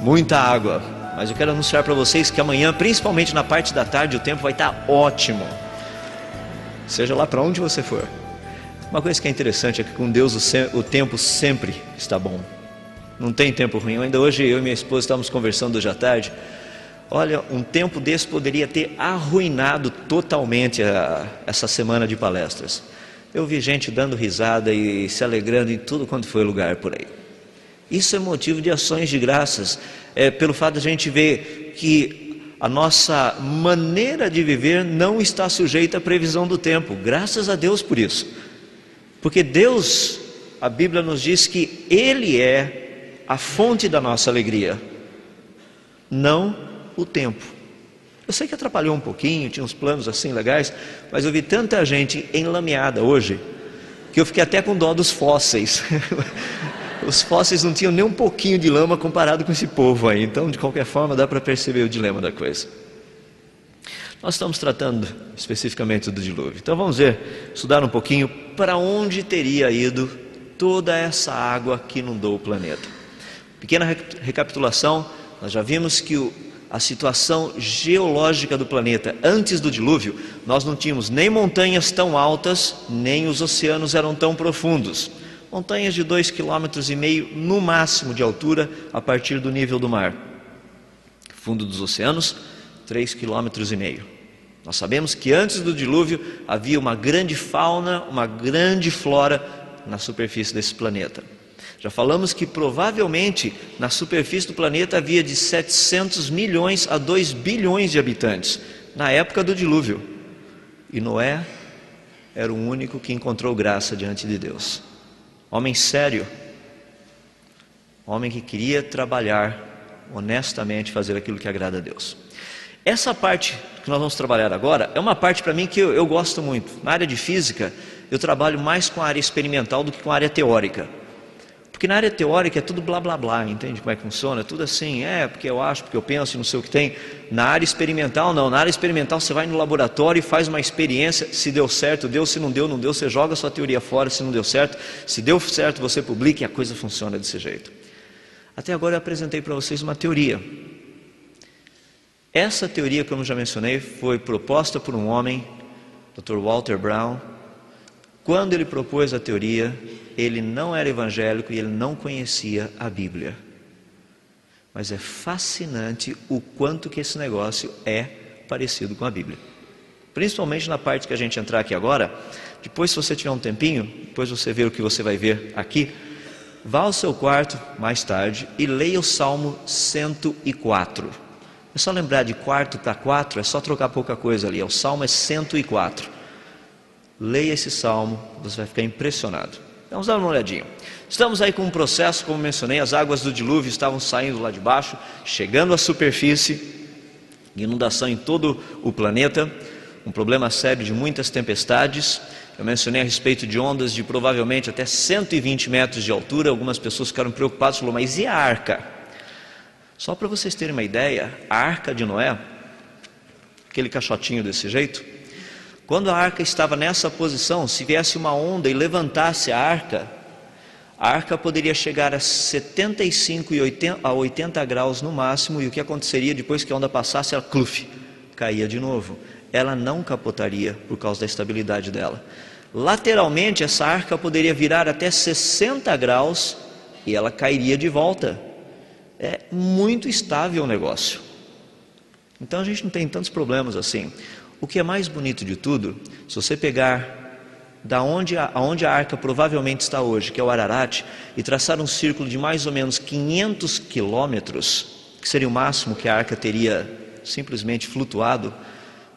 muita água. Mas eu quero anunciar para vocês que amanhã, principalmente na parte da tarde, o tempo vai estar ótimo. Seja lá para onde você for. Uma coisa que é interessante é que com Deus o tempo sempre está bom. Não tem tempo ruim. Ainda hoje eu e minha esposa estávamos conversando hoje à tarde. Olha, um tempo desse poderia ter arruinado totalmente essa semana de palestras. Eu vi gente dando risada e se alegrando em tudo quanto foi lugar por aí. Isso é motivo de ações de graças, pelo fato de a gente ver que a nossa maneira de viver não está sujeita à previsão do tempo. Graças a Deus por isso. Porque Deus, a Bíblia nos diz que Ele é a fonte da nossa alegria, não o tempo. Eu sei que atrapalhou um pouquinho, tinha uns planos assim legais, mas eu vi tanta gente enlameada hoje, que eu fiquei até com dó dos fósseis. Os fósseis não tinham nem um pouquinho de lama comparado com esse povo aí. Então, de qualquer forma, dá para perceber o dilema da coisa. Nós estamos tratando especificamente do dilúvio. Então vamos ver, estudar um pouquinho para onde teria ido toda essa água que inundou o planeta. Pequena recapitulação, nós já vimos que a situação geológica do planeta antes do dilúvio, nós não tínhamos nem montanhas tão altas, nem os oceanos eram tão profundos. Montanhas de 2,5 km no máximo de altura a partir do nível do mar. Fundo dos oceanos, 3,5 km. Nós sabemos que antes do dilúvio havia uma grande fauna, uma grande flora na superfície desse planeta. Já falamos que provavelmente na superfície do planeta havia de 700 milhões a 2 bilhões de habitantes na época do dilúvio. E Noé era o único que encontrou graça diante de Deus. Homem sério, homem que queria trabalhar honestamente, fazer aquilo que agrada a Deus. Essa parte que nós vamos trabalhar agora é uma parte para mim que eu gosto muito. Na área de física, eu trabalho mais com a área experimental do que com a área teórica. Porque na área teórica é tudo blá blá blá, entende como é que funciona? É tudo assim, porque eu acho, porque eu penso, não sei o que tem. Na área experimental não, na área experimental você vai no laboratório e faz uma experiência, se deu certo, deu, se não deu, não deu, você joga a sua teoria fora, se não deu certo, se deu certo você publica e a coisa funciona desse jeito. Até agora eu apresentei para vocês uma teoria. Essa teoria, como eu já mencionei, foi proposta por um homem, Dr. Walter Brown. Quando ele propôs a teoria, ele não era evangélico e ele não conhecia a Bíblia. Mas é fascinante o quanto que esse negócio é parecido com a Bíblia. Principalmente na parte que a gente entrar aqui agora. Depois, se você tiver um tempinho, depois você vê o que você vai ver aqui, vá ao seu quarto mais tarde e leia o Salmo 104. É só lembrar de quarto para 4, é só trocar pouca coisa ali. O Salmo é 104. Leia esse Salmo, você vai ficar impressionado. Vamos dar uma olhadinha. Estamos aí com um processo, como mencionei, as águas do dilúvio estavam saindo lá de baixo, chegando à superfície, inundação em todo o planeta, um problema sério de muitas tempestades. Eu mencionei a respeito de ondas de provavelmente até 120 metros de altura. Algumas pessoas ficaram preocupadas, falaram, mas e a arca? Só para vocês terem uma ideia, a arca de Noé, aquele caixotinho desse jeito, quando a arca estava nessa posição, se viesse uma onda e levantasse a arca poderia chegar a 75 a 80 graus no máximo, e o que aconteceria depois que a onda passasse, ela caía de novo. Ela não capotaria por causa da estabilidade dela. Lateralmente, essa arca poderia virar até 60 graus e ela cairia de volta. É muito estável o negócio. Então a gente não tem tantos problemas assim. O que é mais bonito de tudo, se você pegar aonde a arca provavelmente está hoje, que é o Ararat, e traçar um círculo de mais ou menos 500 quilômetros, que seria o máximo que a arca teria simplesmente flutuado,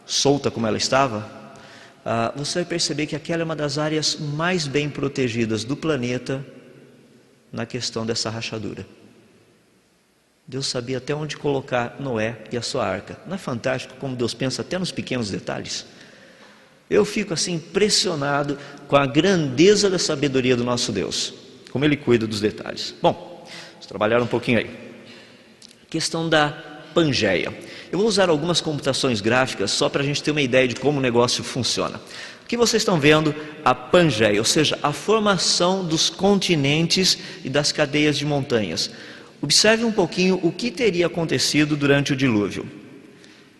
solta como ela estava, você vai perceber que aquela é uma das áreas mais bem protegidas do planeta na questão dessa rachadura. Deus sabia até onde colocar Noé e a sua arca. Não é fantástico como Deus pensa até nos pequenos detalhes? Eu fico assim impressionado com a grandeza da sabedoria do nosso Deus, como Ele cuida dos detalhes. Bom, vamos trabalhar um pouquinho aí. Questão da Pangeia. Eu vou usar algumas computações gráficas só para a gente ter uma ideia de como o negócio funciona. Aqui vocês estão vendo a Pangeia, ou seja, a formação dos continentes e das cadeias de montanhas. Observe um pouquinho o que teria acontecido durante o dilúvio.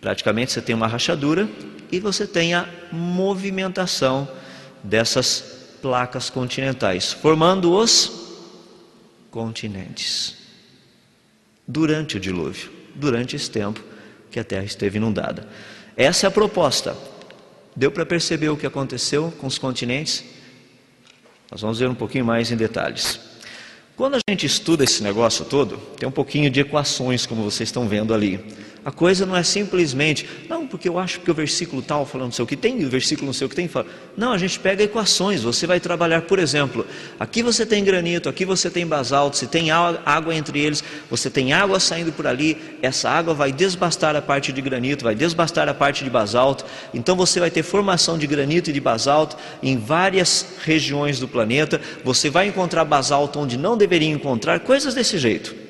Praticamente você tem uma rachadura e você tem a movimentação dessas placas continentais, formando os continentes. Durante o dilúvio, durante esse tempo que a terra esteve inundada. Essa é a proposta. Deu para perceber o que aconteceu com os continentes? Nós vamos ver um pouquinho mais em detalhes. Quando a gente estuda esse negócio todo, tem um pouquinho de equações, como vocês estão vendo ali. A coisa não é simplesmente, não, porque eu acho que o versículo tal falando não sei o que tem, o versículo não sei o que tem. Não, a gente pega equações, você vai trabalhar, por exemplo, aqui você tem granito, aqui você tem basalto, se tem água entre eles, você tem água saindo por ali, essa água vai desbastar a parte de granito, vai desbastar a parte de basalto, então você vai ter formação de granito e de basalto em várias regiões do planeta, você vai encontrar basalto onde não deveria encontrar, coisas desse jeito.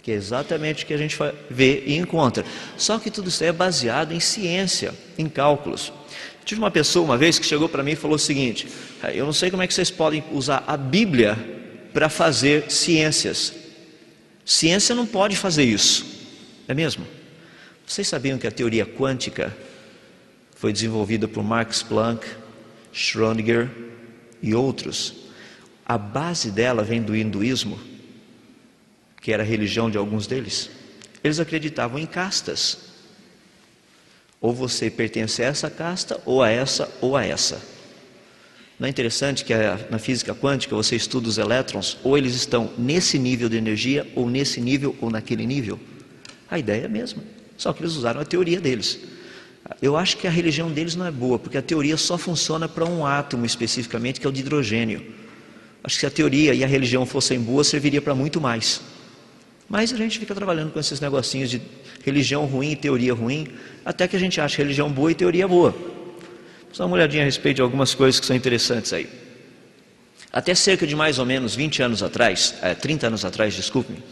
Que é exatamente o que a gente vê e encontra. Só que tudo isso é baseado em ciência, em cálculos. Tive uma pessoa uma vez que chegou para mim e falou o seguinte: eu não sei como é que vocês podem usar a Bíblia para fazer ciências. Ciência não pode fazer isso. É mesmo? Vocês sabiam que a teoria quântica foi desenvolvida por Max Planck, Schrödinger e outros? A base dela vem do hinduísmo, que era a religião de alguns deles. Eles acreditavam em castas. Ou você pertence a essa casta, ou a essa, ou a essa. Não é interessante que na física quântica você estuda os elétrons, ou eles estão nesse nível de energia, ou nesse nível, ou naquele nível? A ideia é a mesma, só que eles usaram a teoria deles. Eu acho que a religião deles não é boa, porque a teoria só funciona para um átomo especificamente, que é o de hidrogênio. Acho que se a teoria e a religião fossem boas, serviria para muito mais. Mas a gente fica trabalhando com esses negocinhos de religião ruim e teoria ruim, até que a gente acha religião boa e teoria boa. Vamos dar uma olhadinha a respeito de algumas coisas que são interessantes aí. Até cerca de mais ou menos 30 anos atrás, desculpe-me,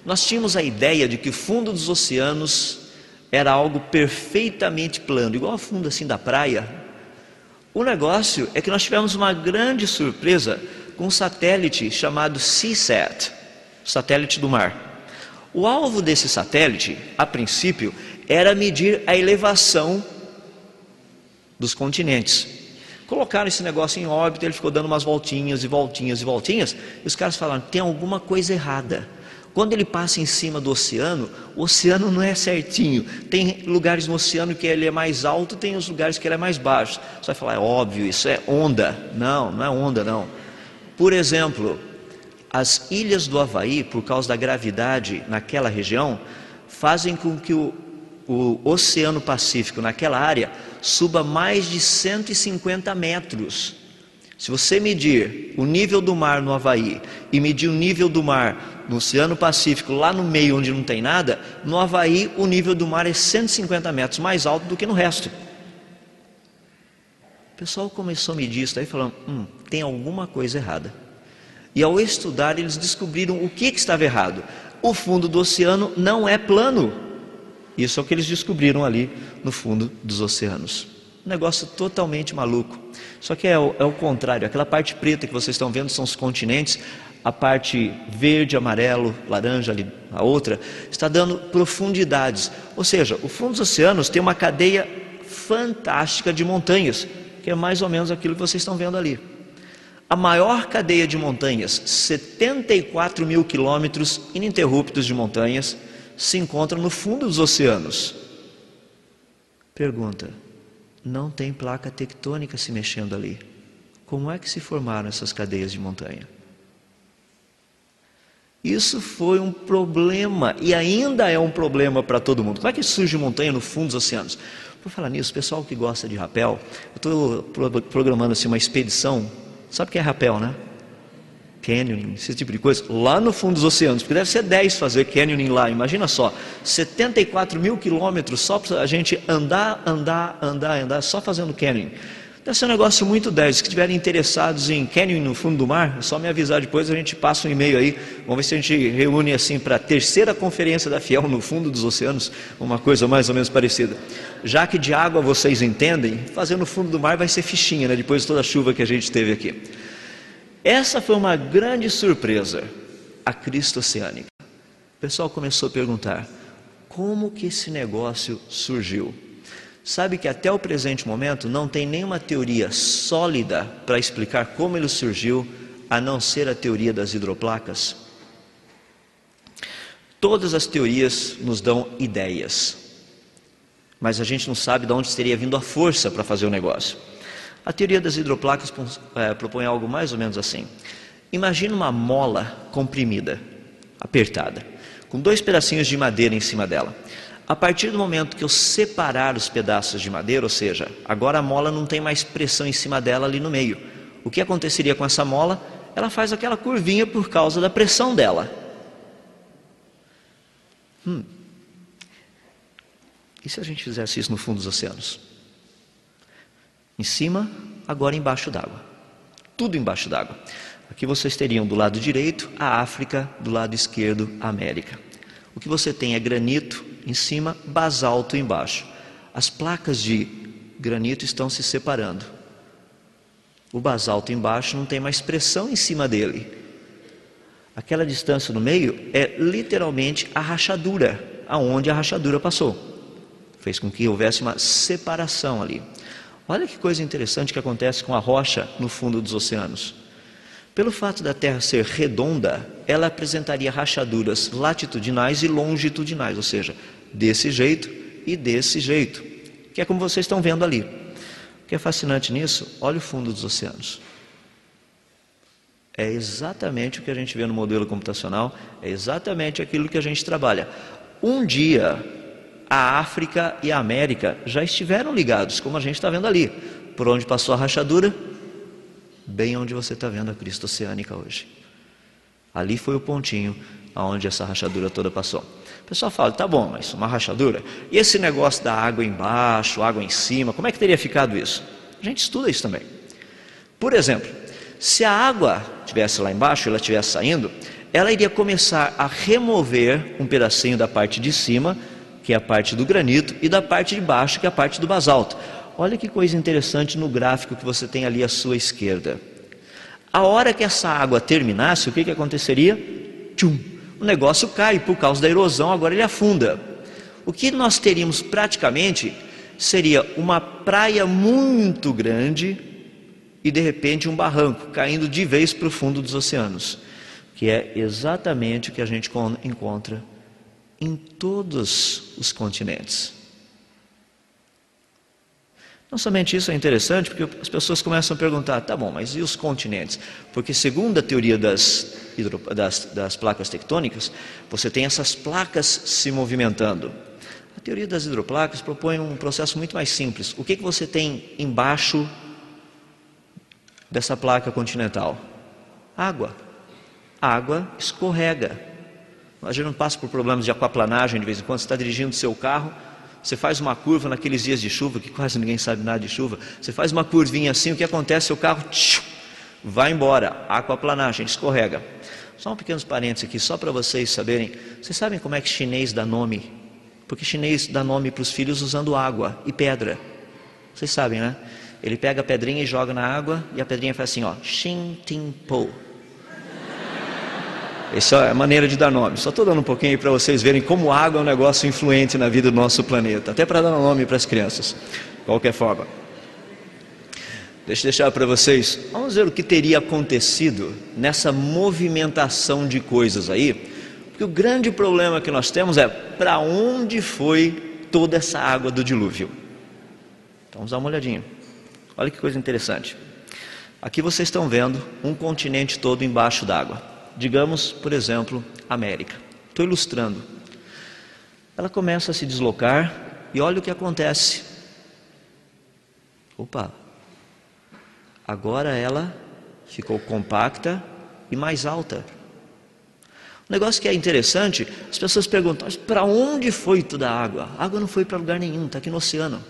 nós tínhamos a ideia de que o fundo dos oceanos era algo perfeitamente plano, igual ao fundo assim da praia. O negócio é que nós tivemos uma grande surpresa com um satélite chamado Seasat, satélite do mar. O alvo desse satélite, a princípio, era medir a elevação dos continentes. Colocaram esse negócio em órbita, ele ficou dando umas voltinhas e voltinhas e voltinhas, e os caras falaram: tem alguma coisa errada. Quando ele passa em cima do oceano, o oceano não é certinho. Tem lugares no oceano que ele é mais alto, tem os lugares que ele é mais baixo. Você vai falar: é óbvio, isso é onda. Não, não é onda não. Por exemplo, as ilhas do Havaí, por causa da gravidade naquela região, fazem com que o Oceano Pacífico naquela área suba mais de 150 metros. Se você medir o nível do mar no Havaí e medir o nível do mar no Oceano Pacífico, lá no meio onde não tem nada, no Havaí o nível do mar é 150 metros mais alto do que no resto. O pessoal começou a medir isso daí falando: tem alguma coisa errada. E ao estudar, eles descobriram o que estava errado. O fundo do oceano não é plano. Isso é o que eles descobriram ali no fundo dos oceanos. Um negócio totalmente maluco. Só que é o contrário. Aquela parte preta que vocês estão vendo são os continentes. A parte verde, amarelo, laranja, ali, a outra, está dando profundidades. Ou seja, o fundo dos oceanos tem uma cadeia fantástica de montanhas, que é mais ou menos aquilo que vocês estão vendo ali. A maior cadeia de montanhas, 74 mil quilômetros ininterruptos de montanhas, se encontra no fundo dos oceanos. Pergunta: não tem placa tectônica se mexendo ali? Como é que se formaram essas cadeias de montanha? Isso foi um problema e ainda é um problema para todo mundo. Como é que surge montanha no fundo dos oceanos? Por falar nisso, pessoal que gosta de rapel, eu estou programando assim uma expedição. Sabe o que é rapel, né? Canyoning, esse tipo de coisa, lá no fundo dos oceanos, porque deve ser 10 fazer canyoning lá, imagina só, 74 mil quilômetros só para a gente andar, só fazendo canyoning. Deve ser um negócio muito 10, se estiverem interessados em canyoning no fundo do mar, é só me avisar depois, a gente passa um e-mail aí, vamos ver se a gente reúne assim para a terceira conferência da Fiel no fundo dos oceanos, uma coisa mais ou menos parecida. Já que de água vocês entendem, fazer no fundo do mar vai ser fichinha, né? Depois de toda a chuva que a gente teve aqui. Essa foi uma grande surpresa, a crista oceânica. O pessoal começou a perguntar: como que esse negócio surgiu? Sabe que até o presente momento não tem nenhuma teoria sólida para explicar como ele surgiu, a não ser a teoria das hidroplacas? Todas as teorias nos dão ideias, mas a gente não sabe de onde teria vindo a força para fazer o negócio. A teoria das hidroplacas propõe algo mais ou menos assim. Imagina uma mola comprimida, apertada, com 2 pedacinhos de madeira em cima dela. A partir do momento que eu separar os pedaços de madeira, ou seja, agora a mola não tem mais pressão em cima dela ali no meio. O que aconteceria com essa mola? Ela faz aquela curvinha por causa da pressão dela. E se a gente fizesse isso no fundo dos oceanos? Em cima, agora embaixo d'água. Tudo embaixo d'água. Aqui vocês teriam do lado direito a África, do lado esquerdo a América. O que você tem é granito em cima, basalto embaixo. As placas de granito estão se separando. O basalto embaixo não tem mais pressão em cima dele. Aquela distância no meio é literalmente a rachadura, aonde a rachadura passou. Fez com que houvesse uma separação ali. Olha que coisa interessante que acontece com a rocha no fundo dos oceanos. Pelo fato da Terra ser redonda, ela apresentaria rachaduras latitudinais e longitudinais, ou seja, desse jeito e desse jeito, que é como vocês estão vendo ali. O que é fascinante nisso? Olha o fundo dos oceanos. É exatamente o que a gente vê no modelo computacional, é exatamente aquilo que a gente trabalha. Um dia, a África e a América já estiveram ligados, como a gente está vendo ali. Por onde passou a rachadura? Bem onde você está vendo a crista oceânica hoje. Ali foi o pontinho aonde essa rachadura toda passou. O pessoal fala: tá bom, mas uma rachadura? E esse negócio da água embaixo, água em cima, como é que teria ficado isso? A gente estuda isso também. Por exemplo, se a água estivesse lá embaixo, ela estivesse saindo, ela iria começar a remover um pedacinho da parte de cima, que é a parte do granito, e da parte de baixo, que é a parte do basalto. Olha que coisa interessante no gráfico que você tem ali à sua esquerda. A hora que essa água terminasse, o que aconteceria? Tchum! O negócio cai por causa da erosão, agora ele afunda. O que nós teríamos praticamente seria uma praia muito grande e de repente um barranco caindo de vez para o fundo dos oceanos, que é exatamente o que a gente encontra em todos os continentes. Não somente isso é interessante, porque as pessoas começam a perguntar: tá bom, mas e os continentes? Porque segundo a teoria das placas tectônicas, você tem essas placas se movimentando. A teoria das hidroplacas propõe um processo muito mais simples. O que você tem embaixo dessa placa continental? Água. A água escorrega. A gente não passa por problemas de aquaplanagem de vez em quando. Você está dirigindo o seu carro, você faz uma curva naqueles dias de chuva, que quase ninguém sabe nada de chuva. Você faz uma curvinha assim, o que acontece? Seu carro vai embora, aquaplanagem, escorrega. Só um pequeno parênteses aqui, só para vocês saberem. Vocês sabem como é que chinês dá nome? Porque chinês dá nome para os filhos usando água e pedra. Vocês sabem, né? Ele pega a pedrinha e joga na água, e a pedrinha faz assim, ó, Xin Tin Po. Essa é a maneira de dar nome. Só estou dando um pouquinho aí para vocês verem como a água é um negócio influente na vida do nosso planeta, até para dar nome para as crianças, de qualquer forma. Deixa eu deixar para vocês, vamos ver o que teria acontecido nessa movimentação de coisas aí, porque o grande problema que nós temos é: para onde foi toda essa água do dilúvio? Então vamos dar uma olhadinha. Olha que coisa interessante. Aqui vocês estão vendo um continente todo embaixo d'água. Digamos, por exemplo, América. Estou ilustrando. Ela começa a se deslocar e olha o que acontece. Opa! Agora ela ficou compacta e mais alta. Um negócio que é interessante, as pessoas perguntam: mas para onde foi toda a água? A água não foi para lugar nenhum, está aqui no oceano.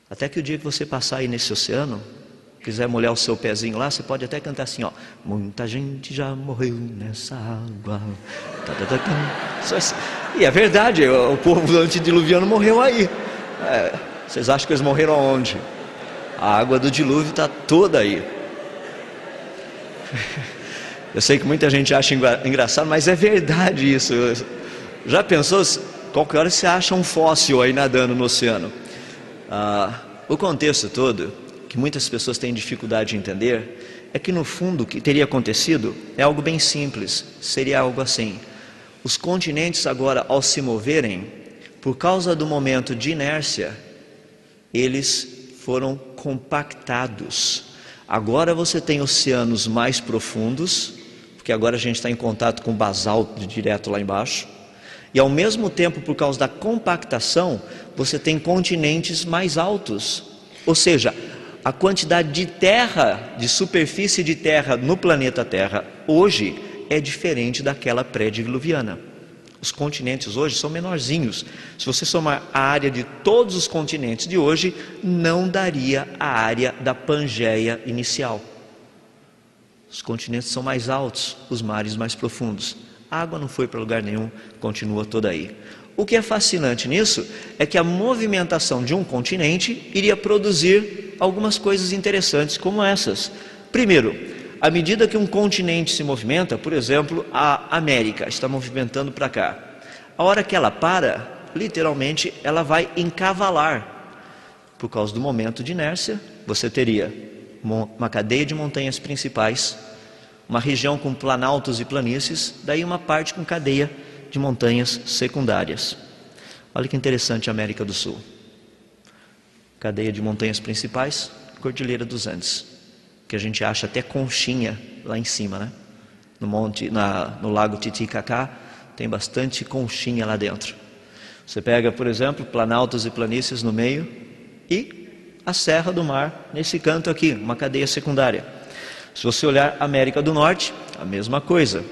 Até que o dia que você passar aí nesse oceano, quiser molhar o seu pezinho lá, você pode até cantar assim, ó: muita gente já morreu nessa água. E é verdade, o povo antediluviano morreu aí. Vocês acham que eles morreram aonde? A água do dilúvio está toda aí. Eu sei que muita gente acha engraçado, mas é verdade isso. Já pensou, qualquer hora você acha um fóssil aí nadando no oceano? O contexto todo, que muitas pessoas têm dificuldade de entender, é que no fundo o que teria acontecido é algo bem simples. Seria algo assim: os continentes agora, ao se moverem, por causa do momento de inércia, eles foram compactados. Agora você tem oceanos mais profundos, porque agora a gente está em contato com o basalto direto lá embaixo, e ao mesmo tempo, por causa da compactação, você tem continentes mais altos. Ou seja, a quantidade de terra, de superfície de terra no planeta Terra hoje é diferente daquela pré-diluviana. Os continentes hoje são menorzinhos. Se você somar a área de todos os continentes de hoje, não daria a área da Pangeia inicial. Os continentes são mais altos, os mares mais profundos. A água não foi para lugar nenhum, continua toda aí. O que é fascinante nisso é que a movimentação de um continente iria produzir algumas coisas interessantes como essas. Primeiro, à medida que um continente se movimenta, por exemplo, a América está movimentando para cá. A hora que ela para, literalmente, ela vai encavalar. Por causa do momento de inércia, você teria uma cadeia de montanhas principais, uma região com planaltos e planícies, daí uma parte com cadeia de montanhas secundárias. Olha que interessante a América do Sul. Cadeia de montanhas principais, Cordilheira dos Andes, que a gente acha até conchinha lá em cima, né? No lago Titicaca tem bastante conchinha lá dentro. Você pega, por exemplo, planaltos e planícies no meio e a Serra do Mar nesse canto aqui, uma cadeia secundária. Se você olhar a América do Norte, a mesma coisa.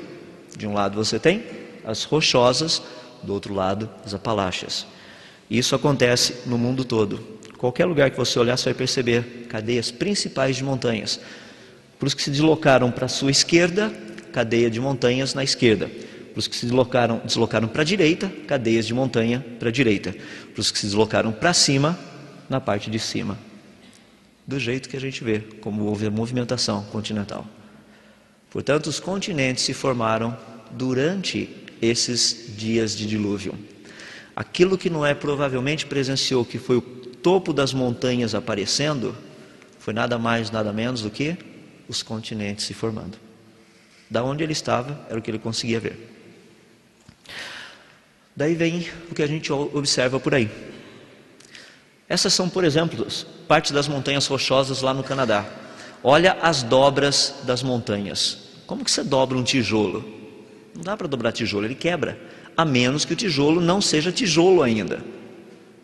De um lado você tem as Rochosas, do outro lado as Apaláchias. Isso acontece no mundo todo. Qualquer lugar que você olhar, você vai perceber cadeias principais de montanhas. Para os que se deslocaram para a sua esquerda, cadeia de montanhas na esquerda. Para os que se deslocaram para a direita, cadeias de montanha para a direita. Para os que se deslocaram para cima, na parte de cima. Do jeito que a gente vê, como houve a movimentação continental. Portanto, os continentes se formaram durante esses dias de dilúvio. Aquilo que Noé provavelmente presenciou, que foi o topo das montanhas aparecendo, foi nada mais, nada menos do que os continentes se formando. Da onde ele estava, era o que ele conseguia ver. Daí vem o que a gente observa por aí. Essas são, por exemplo, parte das montanhas rochosas lá no Canadá. Olha as dobras das montanhas. Como que você dobra um tijolo? Não dá para dobrar tijolo, ele quebra. A menos que o tijolo não seja tijolo ainda.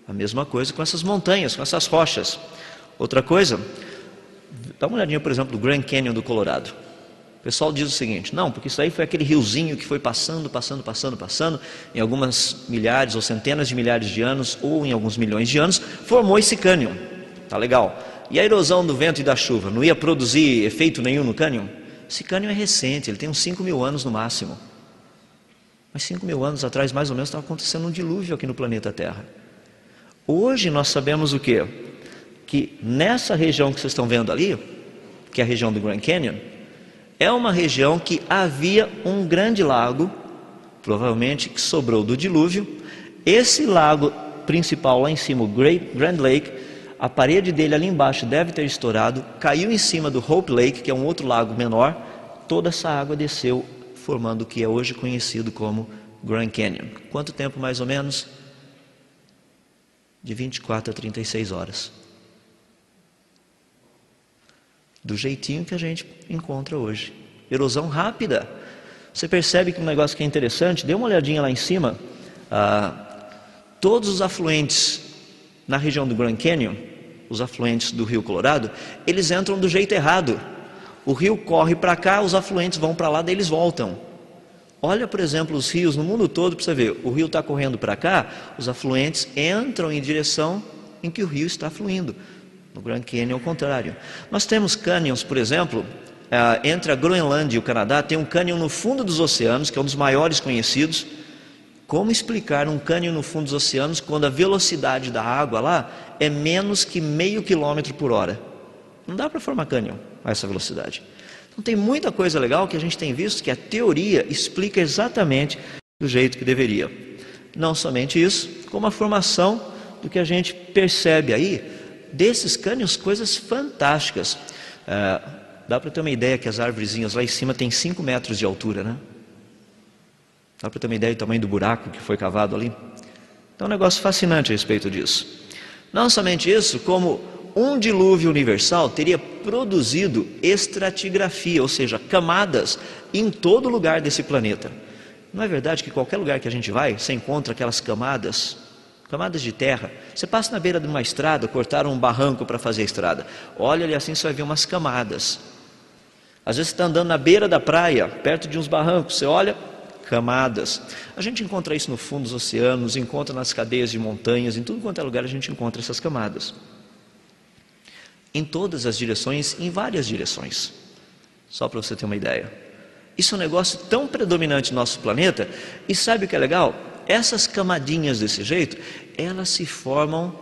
A mesma coisa com essas montanhas, com essas rochas. Outra coisa, dá uma olhadinha, por exemplo, do Grand Canyon do Colorado. O pessoal diz o seguinte: não, porque isso aí foi aquele riozinho que foi passando, em algumas milhares ou centenas de milhares de anos, ou em alguns milhões de anos, formou esse cânion. Tá legal. E a erosão do vento e da chuva não ia produzir efeito nenhum no cânion? Esse cânion é recente, ele tem uns 5.000 anos no máximo. Mas 5.000 anos atrás, mais ou menos, estava acontecendo um dilúvio aqui no planeta Terra. Hoje nós sabemos o quê? Que nessa região que vocês estão vendo ali, que é a região do Grand Canyon, é uma região que havia um grande lago, provavelmente que sobrou do dilúvio. Esse lago principal lá em cima, o Grand Lake, a parede dele ali embaixo deve ter estourado, caiu em cima do Hope Lake, que é um outro lago menor. Toda essa água desceu, formando o que é hoje conhecido como Grand Canyon. Quanto tempo mais ou menos? De 24 a 36 horas. Do jeitinho que a gente encontra hoje. Erosão rápida. Você percebe que um negócio que é interessante, dê uma olhadinha lá em cima. Todos os afluentes na região do Grand Canyon, os afluentes do rio Colorado, eles entram do jeito errado. O rio corre para cá, os afluentes vão para lá, daí eles voltam. Olha, por exemplo, os rios no mundo todo para você ver. O rio está correndo para cá, os afluentes entram em direção em que o rio está fluindo. No Grand Canyon, ao contrário. Nós temos cânions, por exemplo, entre a Groenlândia e o Canadá, tem um cânion no fundo dos oceanos, que é um dos maiores conhecidos. Como explicar um cânion no fundo dos oceanos quando a velocidade da água lá é menos que 0,5 km por hora? Não dá para formar cânion a essa velocidade. Então Então tem muita coisa legal que a gente tem visto que a teoria explica exatamente do jeito que deveria. Não somente isso, como a formação do que a gente percebe aí desses cânions, coisas fantásticas. Dá para ter uma ideia que as árvorezinhas lá em cima têm 5 metros de altura, né? Dá para ter uma ideia do tamanho do buraco que foi cavado ali? Então é um negócio fascinante a respeito disso. Não somente isso, como um dilúvio universal teria produzido estratigrafia, ou seja, camadas em todo lugar desse planeta. Não é verdade que qualquer lugar que a gente vai, você encontra aquelas camadas de terra? Você passa na beira de uma estrada, cortaram um barranco para fazer a estrada. Olha ali assim, você vai ver umas camadas. Às vezes você está andando na beira da praia, perto de uns barrancos, você olha, camadas. A gente encontra isso no fundo dos oceanos, encontra nas cadeias de montanhas, em tudo quanto é lugar a gente encontra essas camadas. Em todas as direções, em várias direções. Só para você ter uma ideia. Isso é um negócio tão predominante no nosso planeta, e sabe o que é legal? Essas camadinhas desse jeito, elas se formam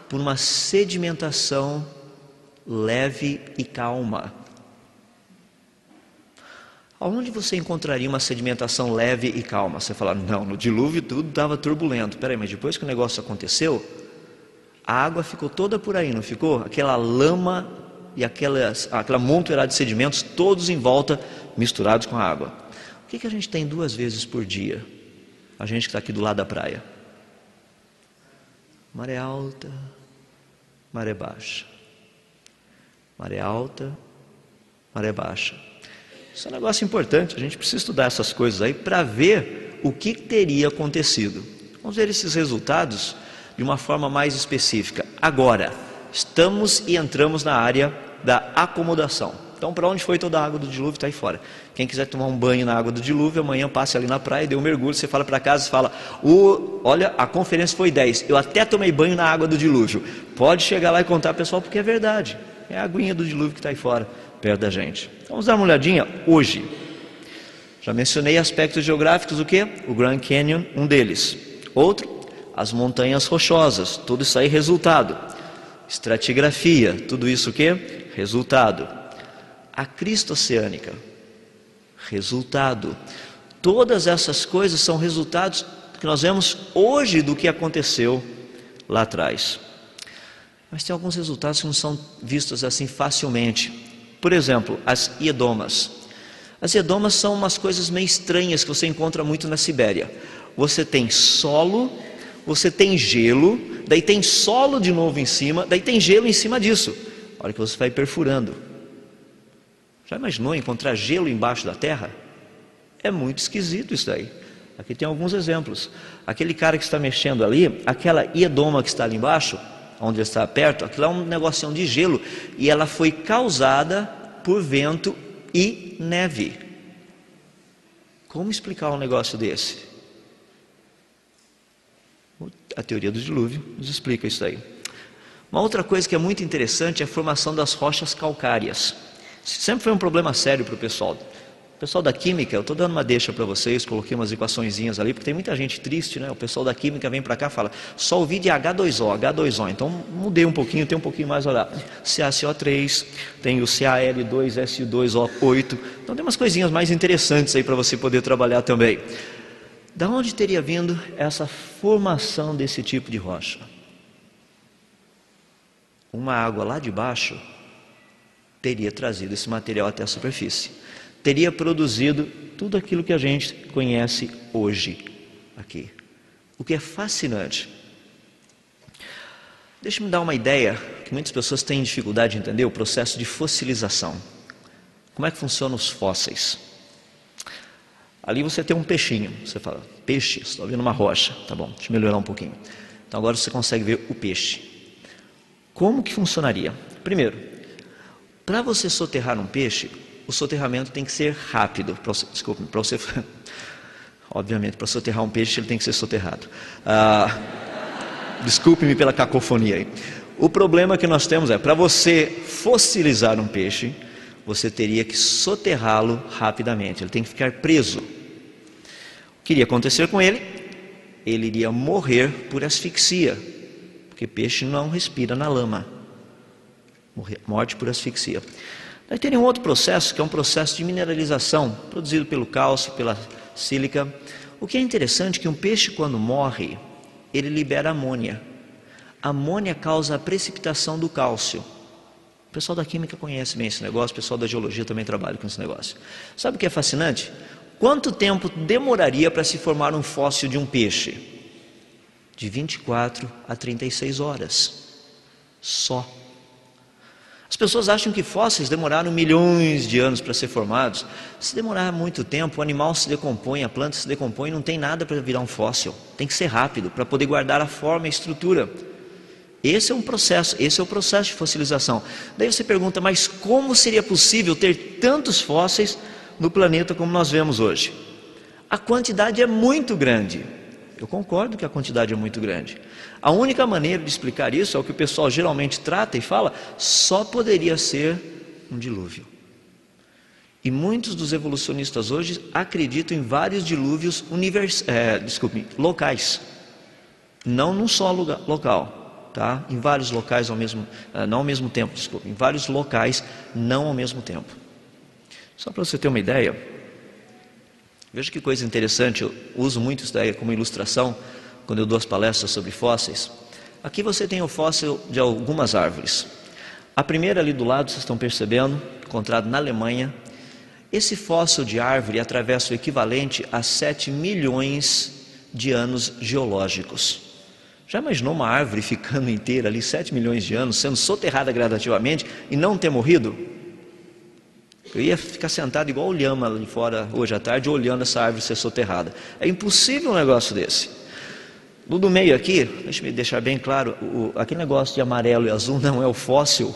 por uma sedimentação leve e calma. Aonde você encontraria uma sedimentação leve e calma? Você fala, não, no dilúvio tudo estava turbulento. Peraí, mas depois que o negócio aconteceu, a água ficou toda por aí, não ficou? Aquela lama e aquela montoeirada de sedimentos, todos em volta, misturados com a água. O que a gente tem 2 vezes por dia? A gente que está aqui do lado da praia. Maré alta, maré baixa. Maré alta, maré baixa. Isso é um negócio importante, a gente precisa estudar essas coisas aí para ver o que teria acontecido. Vamos ver esses resultados de uma forma mais específica. Agora, estamos e entramos na área da acomodação. Então, para onde foi toda a água do dilúvio? Está aí fora. Quem quiser tomar um banho na água do dilúvio, amanhã passe ali na praia, dê um mergulho, você fala para casa e fala, olha, a conferência foi 10, eu até tomei banho na água do dilúvio. Pode chegar lá e contar, pessoal, porque é verdade. É a aguinha do dilúvio que está aí fora, perto da gente. Vamos dar uma olhadinha hoje. Já mencionei aspectos geográficos, o quê? O Grand Canyon, um deles. Outro, as montanhas rochosas, tudo isso aí resultado. Estratigrafia, tudo isso o quê? Resultado. A crista oceânica, resultado. Todas essas coisas são resultados que nós vemos hoje do que aconteceu lá atrás. Mas tem alguns resultados que não são vistos assim facilmente. Por exemplo, as iedomas. As iedomas são umas coisas meio estranhas que você encontra muito na Sibéria. Você tem solo, você tem gelo, daí tem solo de novo em cima, daí tem gelo em cima disso. A hora que você vai perfurando. Já imaginou encontrar gelo embaixo da terra? É muito esquisito isso daí. Aqui tem alguns exemplos. Aquele cara que está mexendo ali, aquela iedoma que está ali embaixo, onde ele está perto, aquilo é um negocinho de gelo, e ela foi causada por vento e neve. Como explicar um negócio desse? A teoria do dilúvio nos explica isso aí. Uma outra coisa que é muito interessante é a formação das rochas calcárias. Sempre foi um problema sério para o pessoal. O pessoal da química, eu estou dando uma deixa para vocês, coloquei umas equaçõezinhas ali, porque tem muita gente triste, né? O pessoal da química vem para cá e fala, só ouvi de H2O, H2O. Então mudei um pouquinho, tem um pouquinho mais, olha, CaCO3, tem o CaL2SO2O8. Então tem umas coisinhas mais interessantes aí para você poder trabalhar também. Da onde teria vindo essa formação desse tipo de rocha? Uma água lá de baixo teria trazido esse material até a superfície. Teria produzido tudo aquilo que a gente conhece hoje aqui. O que é fascinante. Deixa-me dar uma ideia, que muitas pessoas têm dificuldade de entender o processo de fossilização. Como é que funcionam os fósseis? Ali você tem um peixinho, você fala, peixe, estou vendo uma rocha, tá bom, deixa eu melhorar um pouquinho. Então agora você consegue ver o peixe. Como que funcionaria? Primeiro, para você soterrar um peixe, o soterramento tem que ser rápido. Obviamente, para soterrar um peixe, ele tem que ser soterrado. Desculpe-me pela cacofonia aí. O problema que nós temos é, para você fossilizar um peixe, você teria que soterrá-lo rapidamente. Ele tem que ficar preso. O que iria acontecer com ele? Ele iria morrer por asfixia, porque peixe não respira na lama. Morte por asfixia. Aí tem um outro processo, que é um processo de mineralização, produzido pelo cálcio, pela sílica. O que é interessante é que um peixe, quando morre, ele libera amônia. A amônia causa a precipitação do cálcio. O pessoal da química conhece bem esse negócio, o pessoal da geologia também trabalha com esse negócio. Sabe o que é fascinante? Quanto tempo demoraria para se formar um fóssil de um peixe? De 24 a 36 horas. Só. As pessoas acham que fósseis demoraram milhões de anos para ser formados. Se demorar muito tempo, o animal se decompõe, a planta se decompõe, não tem nada para virar um fóssil. Tem que ser rápido, para poder guardar a forma e a estrutura. Esse é o processo de fossilização. Daí você pergunta, mas como seria possível ter tantos fósseis no planeta como nós vemos hoje? A quantidade é muito grande. Eu concordo que a quantidade é muito grande. A única maneira de explicar isso é o que o pessoal geralmente trata e fala, só poderia ser um dilúvio. E muitos dos evolucionistas hoje acreditam em vários dilúvios locais. Não num só local, tá? Em vários locais não ao mesmo tempo, em vários locais, não ao mesmo tempo. Só para você ter uma ideia, veja que coisa interessante, eu uso muito isso daí como ilustração, quando eu dou as palestras sobre fósseis. Aqui você tem o fóssil de algumas árvores. A primeira ali do lado, vocês estão percebendo, encontrado na Alemanha. Esse fóssil de árvore atravessa o equivalente a 7 milhões de anos geológicos. Já imaginou uma árvore ficando inteira ali 7 milhões de anos, sendo soterrada gradativamente e não ter morrido? Eu ia ficar sentado igual o Lhama ali fora hoje à tarde, olhando essa árvore ser soterrada. É impossível um negócio desse. No do meio aqui, deixa eu deixar bem claro, aquele negócio de amarelo e azul não é o fóssil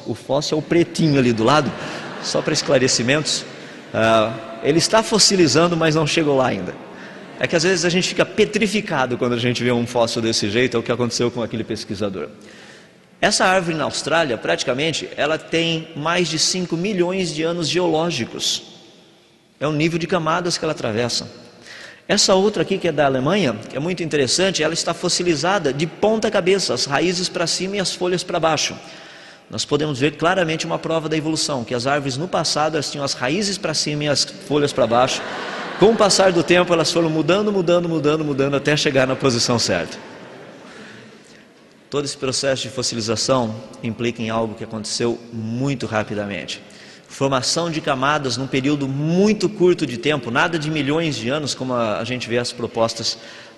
é o pretinho ali do lado, só para esclarecimentos. Ele está fossilizando, mas não chegou lá ainda. É que às vezes a gente fica petrificado quando a gente vê um fóssil desse jeito, é o que aconteceu com aquele pesquisador. Essa árvore na Austrália, praticamente, ela tem mais de 5 milhões de anos geológicos. É o nível de camadas que ela atravessa. Essa outra aqui, que é da Alemanha, que é muito interessante, ela está fossilizada de ponta cabeça, as raízes para cima e as folhas para baixo. Nós podemos ver claramente uma prova da evolução, que as árvores no passado elas tinham as raízes para cima e as folhas para baixo. Com o passar do tempo elas foram mudando até chegar na posição certa. Todo esse processo de fossilização implica em algo que aconteceu muito rapidamente. Formação de camadas num período muito curto de tempo, nada de milhões de anos, como a gente vê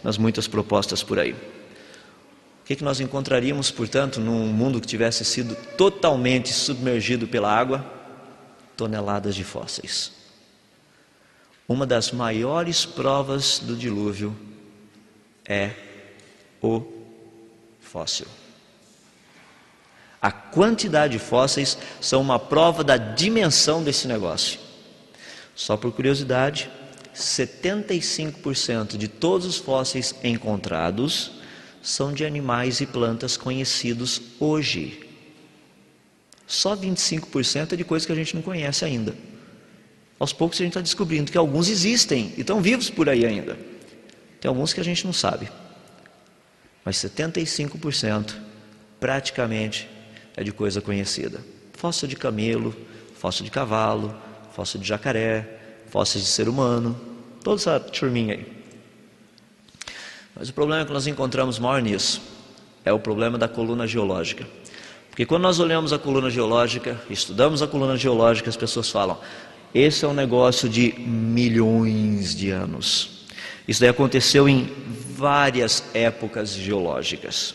nas muitas propostas por aí. O que nós encontraríamos, portanto, num mundo que tivesse sido totalmente submergido pela água? Toneladas de fósseis. Uma das maiores provas do dilúvio é o fóssil. A quantidade de fósseis são uma prova da dimensão desse negócio. Só por curiosidade, 75% de todos os fósseis encontrados são de animais e plantas conhecidos hoje. Só 25% é de coisas que a gente não conhece ainda. Aos poucos a gente está descobrindo que alguns existem e estão vivos por aí ainda. Tem alguns que a gente não sabe. Mas 75% praticamente é de coisa conhecida. Fóssil de camelo, fóssil de cavalo, fóssil de jacaré, fósseis de ser humano, toda essa turminha aí. Mas o problema que nós encontramos maior nisso é o problema da coluna geológica. Porque quando nós olhamos a coluna geológica, estudamos a coluna geológica, as pessoas falam, esse é um negócio de milhões de anos. Isso daí aconteceu em várias épocas geológicas.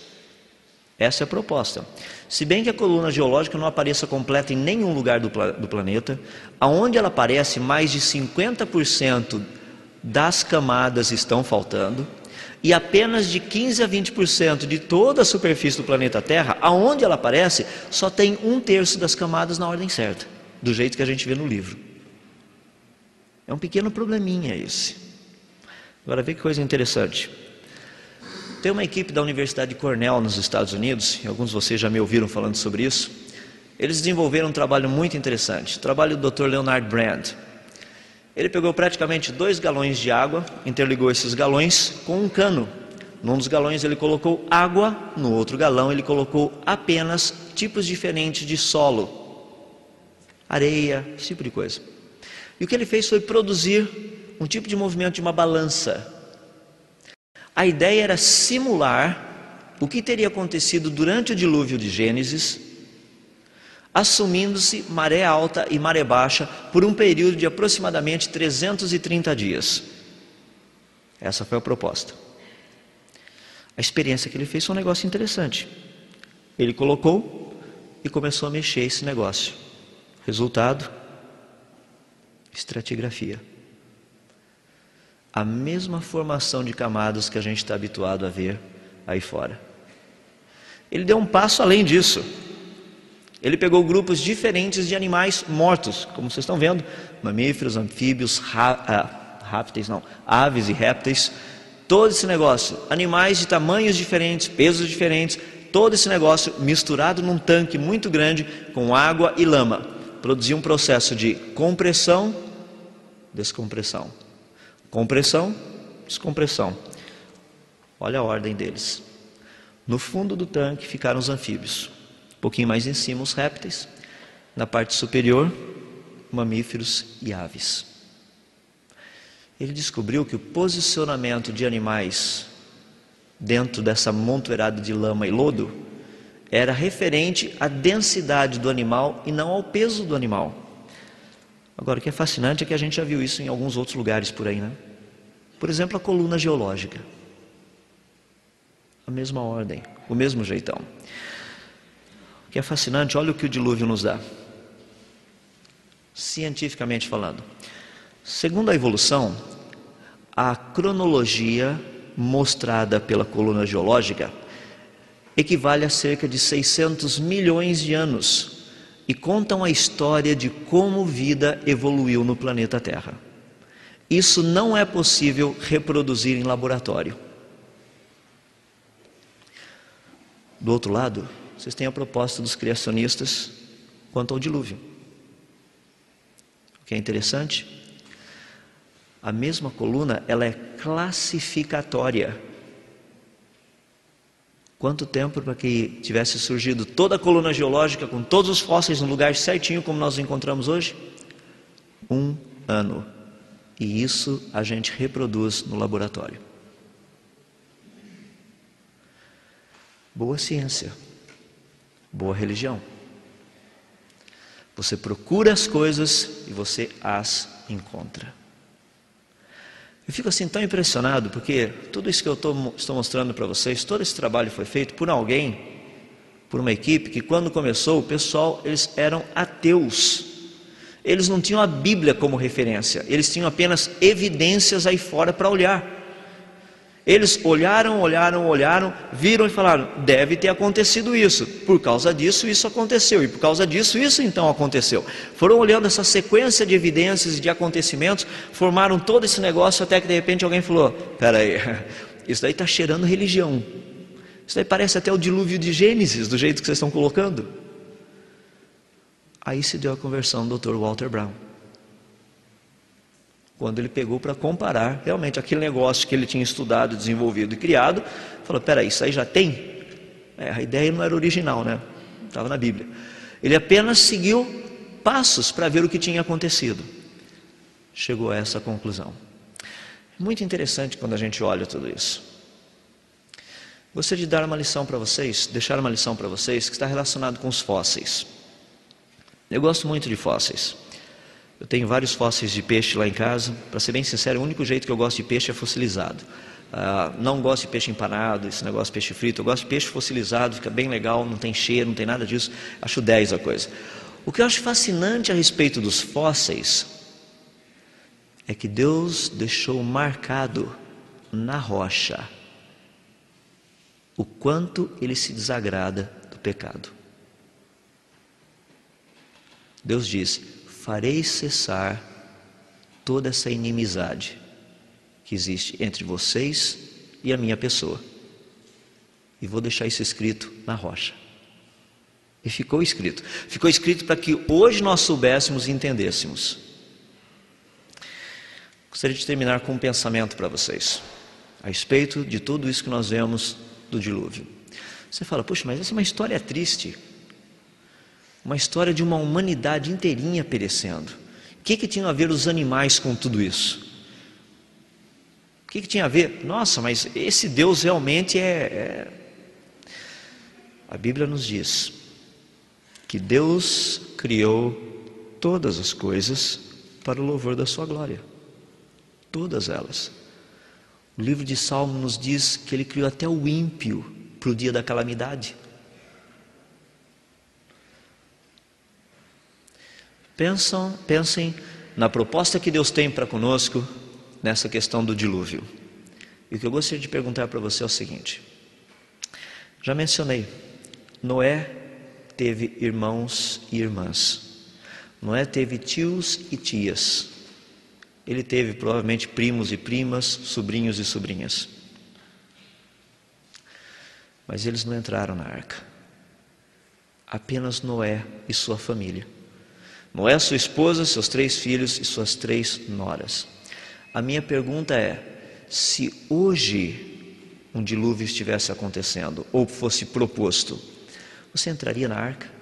Essa é a proposta. Se bem que a coluna geológica não apareça completa em nenhum lugar do planeta, aonde ela aparece, mais de 50% das camadas estão faltando, e apenas de 15 a 20% de toda a superfície do planeta Terra, aonde ela aparece, só tem 1/3 das camadas na ordem certa, do jeito que a gente vê no livro. É um pequeno probleminha esse. Agora vê que coisa interessante. Tem uma equipe da Universidade de Cornell nos Estados Unidos, e alguns de vocês já me ouviram falando sobre isso. Eles desenvolveram um trabalho muito interessante, o trabalho do Dr. Leonard Brand. Ele pegou praticamente 2 galões de água, interligou esses galões com um cano. Num dos galões ele colocou água, no outro galão ele colocou apenas tipos diferentes de solo. areia, esse tipo de coisa. E o que ele fez foi produzir um tipo de movimento de uma balança. A ideia era simular o que teria acontecido durante o dilúvio de Gênesis, assumindo-se maré alta e maré baixa por um período de aproximadamente 330 dias. Essa foi a proposta. A experiência que ele fez foi um negócio interessante. Ele colocou e começou a mexer esse negócio. Resultado: estratigrafia. A mesma formação de camadas que a gente está habituado a ver aí fora. Ele deu um passo além disso. Ele pegou grupos diferentes de animais mortos, como vocês estão vendo, mamíferos, anfíbios, aves e répteis, todo esse negócio, animais de tamanhos diferentes, pesos diferentes, todo esse negócio misturado num tanque muito grande com água e lama, produzia um processo de compressão, descompressão, compressão, descompressão. Olha a ordem deles. No fundo do tanque ficaram os anfíbios, um pouquinho mais em cima os répteis, na parte superior mamíferos e aves. Ele descobriu que o posicionamento de animais dentro dessa montoeirada de lama e lodo era referente à densidade do animal e não ao peso do animal. Agora, o que é fascinante é que a gente já viu isso em alguns outros lugares por aí, né? Por exemplo, a coluna geológica. A mesma ordem, o mesmo jeitão. O que é fascinante, olha o que o dilúvio nos dá. Cientificamente falando. Segundo a evolução, a cronologia mostrada pela coluna geológica equivale a cerca de 600 milhões de anos e contam a história de como vida evoluiu no planeta Terra. Isso não é possível reproduzir em laboratório. Do outro lado, vocês têm a proposta dos criacionistas quanto ao dilúvio. O que é interessante, a mesma coluna, ela é classificatória. Quanto tempo para que tivesse surgido toda a coluna geológica com todos os fósseis no lugar certinho como nós encontramos hoje? 1 ano. E isso a gente reproduz no laboratório. Boa ciência, boa religião. Você procura as coisas e você as encontra. Eu fico assim tão impressionado, porque tudo isso que eu estou mostrando para vocês, todo esse trabalho foi feito por alguém, por uma equipe que quando começou, o pessoal, eles eram ateus. Eles não tinham a Bíblia como referência, eles tinham apenas evidências aí fora para olhar. Eles olharam, viram e falaram, deve ter acontecido isso, por causa disso isso aconteceu, e por causa disso isso então aconteceu. Foram olhando essa sequência de evidências e de acontecimentos, formaram todo esse negócio até que de repente alguém falou, peraí, isso daí está cheirando religião, isso daí parece até o dilúvio de Gênesis, do jeito que vocês estão colocando. Aí se deu a conversão do Dr. Walter Brown. Quando ele pegou para comparar, realmente aquele negócio que ele tinha estudado, desenvolvido e criado, falou, peraí, isso aí já tem? A ideia não era original, né? Estava na Bíblia. Ele apenas seguiu passos para ver o que tinha acontecido. Chegou a essa conclusão. Muito interessante quando a gente olha tudo isso. Gostaria de dar uma lição para vocês, deixar uma lição para vocês, que está relacionado com os fósseis. Eu gosto muito de fósseis. Eu tenho vários fósseis de peixe lá em casa. Para ser bem sincero, o único jeito que eu gosto de peixe é fossilizado. Não gosto de peixe empanado, esse negócio de peixe frito. Eu gosto de peixe fossilizado, fica bem legal, não tem cheiro, não tem nada disso. Acho 10 a coisa. O que eu acho fascinante a respeito dos fósseis é que Deus deixou marcado na rocha o quanto Ele se desagrada do pecado. Deus diz, farei cessar toda essa inimizade que existe entre vocês e a minha pessoa. E vou deixar isso escrito na rocha. E ficou escrito. Ficou escrito para que hoje nós soubéssemos e entendêssemos. Gostaria de terminar com um pensamento para vocês, a respeito de tudo isso que nós vemos do dilúvio. Você fala, puxa, mas essa é uma história triste. Uma história de uma humanidade inteirinha perecendo. O que tinham a ver os animais com tudo isso? O que tinha a ver? Nossa, mas esse Deus realmente A Bíblia nos diz que Deus criou todas as coisas para o louvor da sua glória. Todas elas. O livro de Salmo nos diz que Ele criou até o ímpio para o dia da calamidade. Pensem na proposta que Deus tem para conosco nessa questão do dilúvio. E o que eu gostaria de perguntar para você é o seguinte: já mencionei, Noé teve irmãos e irmãs. Noé teve tios e tias. Ele teve provavelmente primos e primas, sobrinhos e sobrinhas. Mas eles não entraram na arca. Apenas Noé e sua família. Noé, sua esposa, seus 3 filhos e suas 3 noras. A minha pergunta é: se hoje um dilúvio estivesse acontecendo, ou fosse proposto, você entraria na arca?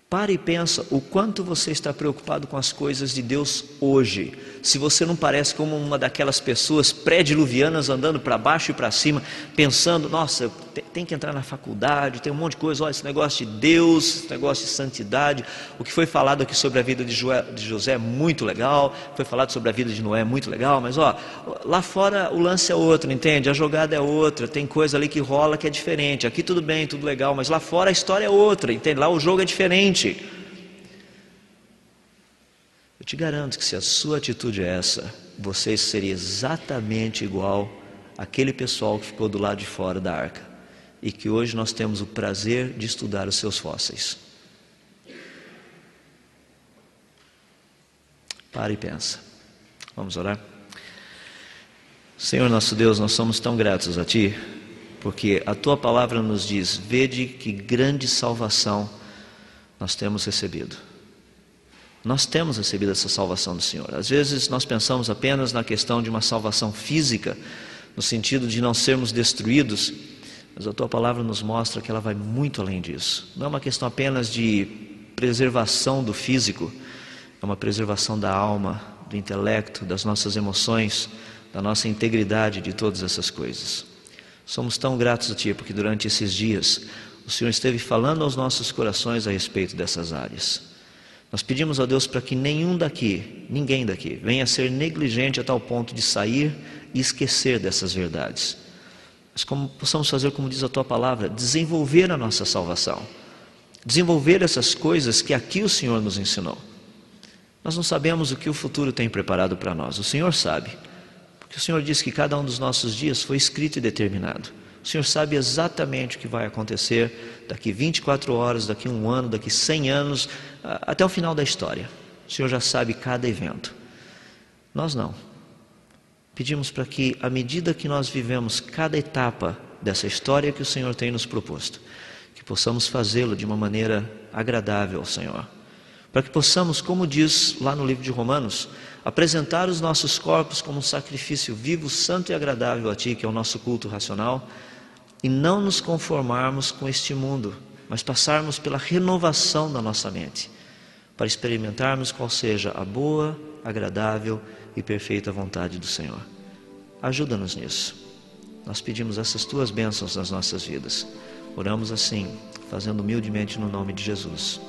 Para e pensa o quanto você está preocupado com as coisas de Deus hoje. Se você não parece como uma daquelas pessoas pré-diluvianas andando para baixo e para cima, pensando, nossa, tem que entrar na faculdade, tem um monte de coisa, olha, esse negócio de Deus, esse negócio de santidade. O que foi falado aqui sobre a vida de José é muito legal, foi falado sobre a vida de Noé é muito legal, mas lá fora o lance é outro, entende? A jogada é outra, tem coisa ali que rola que é diferente. Aqui tudo bem, tudo legal, mas lá fora a história é outra, entende? Lá o jogo é diferente. Eu te garanto que se a sua atitude é essa, você seria exatamente igual àquele pessoal que ficou do lado de fora da arca e que hoje nós temos o prazer de estudar os seus fósseis. Para e pensa. Vamos orar? Senhor nosso Deus, nós somos tão gratos a Ti, porque a Tua palavra nos diz: vede que grande salvação nós temos recebido. Nós temos recebido essa salvação do Senhor. Às vezes nós pensamos apenas na questão de uma salvação física, no sentido de não sermos destruídos, mas a Tua palavra nos mostra que ela vai muito além disso. Não é uma questão apenas de preservação do físico, é uma preservação da alma, do intelecto, das nossas emoções, da nossa integridade, de todas essas coisas. Somos tão gratos a Ti, porque durante esses dias o Senhor esteve falando aos nossos corações a respeito dessas áreas. Nós pedimos a Deus para que ninguém daqui, venha a ser negligente a tal ponto de sair e esquecer dessas verdades. Mas como possamos fazer, como diz a Tua palavra, desenvolver a nossa salvação. Desenvolver essas coisas que aqui o Senhor nos ensinou. Nós não sabemos o que o futuro tem preparado para nós. O Senhor sabe. Porque o Senhor disse que cada um dos nossos dias foi escrito e determinado. O Senhor sabe exatamente o que vai acontecer daqui 24 horas, daqui 1 ano, daqui 100 anos, até o final da história. O Senhor já sabe cada evento. Nós não. Pedimos para que, à medida que nós vivemos cada etapa dessa história que o Senhor tem nos proposto, que possamos fazê-lo de uma maneira agradável ao Senhor. Para que possamos, como diz lá no livro de Romanos, apresentar os nossos corpos como um sacrifício vivo, santo e agradável a Ti, que é o nosso culto racional, e não nos conformarmos com este mundo, mas passarmos pela renovação da nossa mente, para experimentarmos qual seja a boa, agradável e perfeita vontade do Senhor. Ajuda-nos nisso. Nós pedimos essas Tuas bênçãos nas nossas vidas. Oramos assim, fazendo humildemente no nome de Jesus.